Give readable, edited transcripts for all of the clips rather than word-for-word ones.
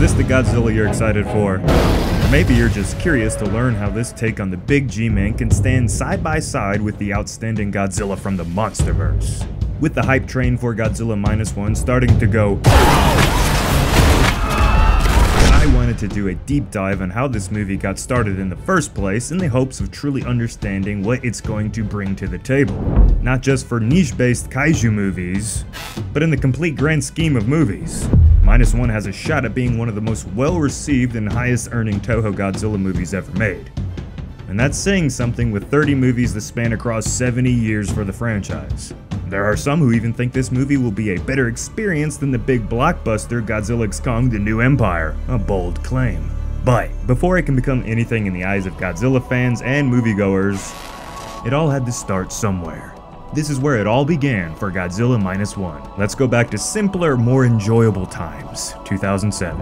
this the Godzilla you're excited for? Or maybe you're just curious to learn how this take on the big G-Man can stand side by side with the outstanding Godzilla from the Monsterverse. With the hype train for Godzilla Minus One starting to go, I wanted to do a deep dive on how this movie got started in the first place in the hopes of truly understanding what it's going to bring to the table. Not just for niche-based kaiju movies, but in the complete grand scheme of movies. Minus One has a shot at being one of the most well-received and highest-earning Toho Godzilla movies ever made. And that's saying something with 30 movies that span across 70 years for the franchise. There are some who even think this movie will be a better experience than the big blockbuster Godzilla x Kong: The New Empire, a bold claim. But before it can become anything in the eyes of Godzilla fans and moviegoers, it all had to start somewhere. This is where it all began for Godzilla Minus One. Let's go back to simpler, more enjoyable times, 2007.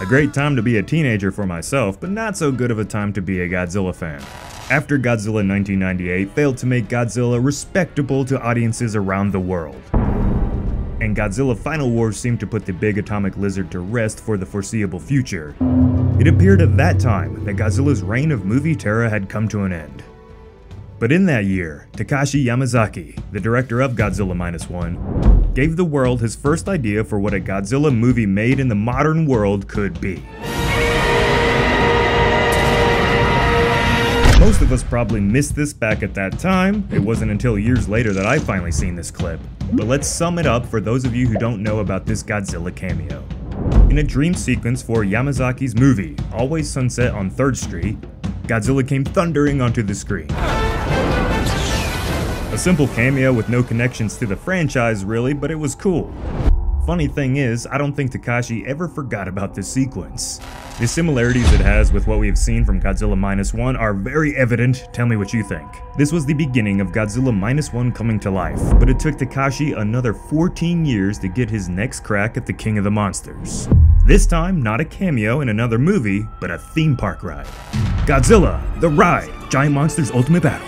A great time to be a teenager for myself, but not so good of a time to be a Godzilla fan. After Godzilla 1998 failed to make Godzilla respectable to audiences around the world, and Godzilla Final Wars seemed to put the big atomic lizard to rest for the foreseeable future, it appeared at that time that Godzilla's reign of movie terror had come to an end. But in that year, Takashi Yamazaki, the director of Godzilla Minus One, gave the world his first idea for what a Godzilla movie made in the modern world could be. Most of us probably missed this back at that time. It wasn't until years later that I finally seen this clip. But let's sum it up for those of you who don't know about this Godzilla cameo. In a dream sequence for Yamazaki's movie, Always Sunset on 3rd Street, Godzilla came thundering onto the screen. A simple cameo with no connections to the franchise really, but it was cool. Funny thing is, I don't think Takashi ever forgot about this sequence. The similarities it has with what we have seen from Godzilla Minus One are very evident. Tell me what you think. This was the beginning of Godzilla Minus One coming to life, but it took Takashi another 14 years to get his next crack at the King of the Monsters. This time, not a cameo in another movie, but a theme park ride. Godzilla, the Ride, Giant Monsters Ultimate Battle.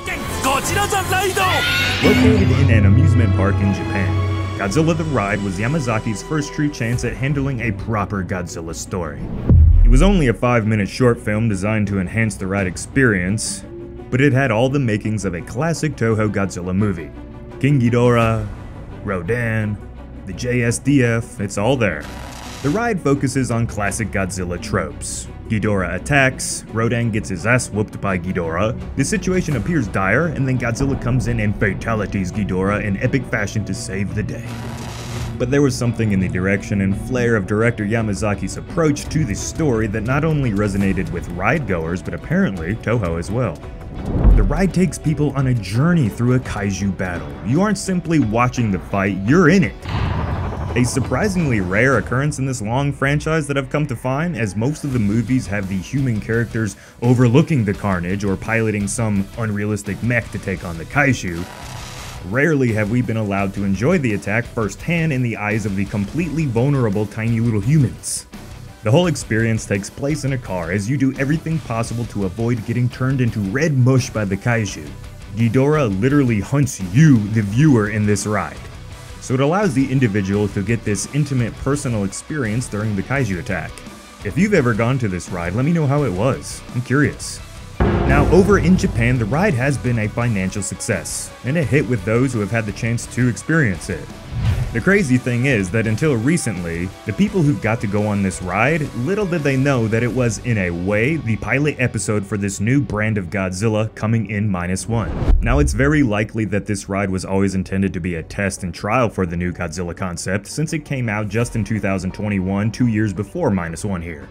Located in an amusement park in Japan, Godzilla the Ride was Yamazaki's first true chance at handling a proper Godzilla story. It was only a 5-minute short film designed to enhance the ride experience, but it had all the makings of a classic Toho Godzilla movie. King Ghidorah, Rodan, the JSDF, it's all there. The ride focuses on classic Godzilla tropes. Ghidorah attacks, Rodan gets his ass whooped by Ghidorah, the situation appears dire, and then Godzilla comes in and fatalities Ghidorah in epic fashion to save the day. But there was something in the direction and flair of director Yamazaki's approach to the story that not only resonated with ride-goers, but apparently Toho as well. The ride takes people on a journey through a kaiju battle. You aren't simply watching the fight, you're in it. A surprisingly rare occurrence in this long franchise that I've come to find, as most of the movies have the human characters overlooking the carnage or piloting some unrealistic mech to take on the kaiju. Rarely have we been allowed to enjoy the attack firsthand in the eyes of the completely vulnerable tiny little humans. The whole experience takes place in a car as you do everything possible to avoid getting turned into red mush by the kaiju. Ghidorah literally hunts you, the viewer, in this ride. So it allows the individual to get this intimate personal experience during the kaiju attack. If you've ever gone to this ride, let me know how it was. I'm curious. Now, over in Japan, the ride has been a financial success, and a hit with those who have had the chance to experience it. The crazy thing is that until recently, the people who got to go on this ride, little did they know that it was, in a way, the pilot episode for this new brand of Godzilla coming in Minus One. Now, it's very likely that this ride was always intended to be a test and trial for the new Godzilla concept, since it came out just in 2021, 2 years before Minus One here.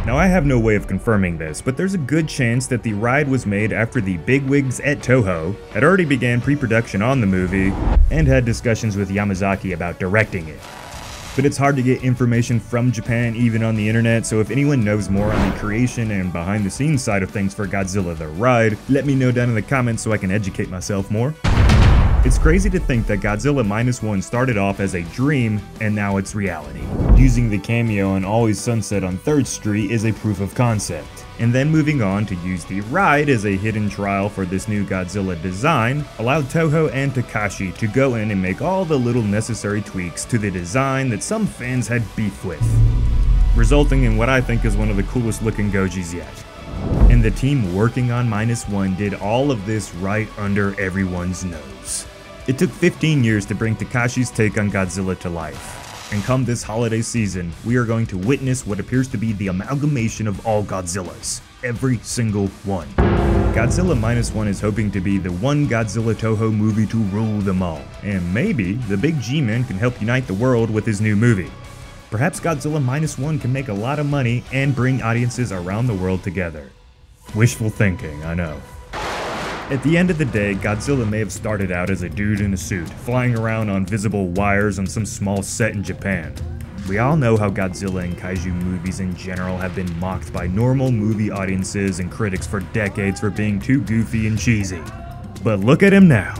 Now, I have no way of confirming this, but there's a good chance that the ride was made after the bigwigs at Toho had already began pre-production on the movie and had discussions with Yamazaki about directing it. But it's hard to get information from Japan even on the internet, so if anyone knows more on the creation and behind the scenes side of things for Godzilla the Ride, let me know down in the comments so I can educate myself more. It's crazy to think that Godzilla Minus One started off as a dream and now it's reality. Using the cameo on Always Sunset on 3rd Street is a proof of concept. And then moving on to use the ride as a hidden trial for this new Godzilla design allowed Toho and Takashi to go in and make all the little necessary tweaks to the design that some fans had beef with, resulting in what I think is one of the coolest looking Gojis yet. And the team working on -1 did all of this right under everyone's nose. It took 15 years to bring Takashi's take on Godzilla to life. And come this holiday season, we are going to witness what appears to be the amalgamation of all Godzillas. Every single one. Godzilla -1 is hoping to be the one Godzilla Toho movie to rule them all. And maybe the big G-Man can help unite the world with his new movie. Perhaps Godzilla -1 can make a lot of money and bring audiences around the world together. Wishful thinking, I know. At the end of the day, Godzilla may have started out as a dude in a suit, flying around on visible wires on some small set in Japan. We all know how Godzilla and kaiju movies in general have been mocked by normal movie audiences and critics for decades for being too goofy and cheesy. But look at him now.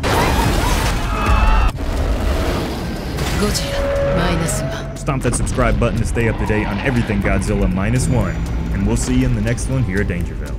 Stomp that subscribe button to stay up to date on everything Godzilla -1, and we'll see you in the next one here at Dangerville.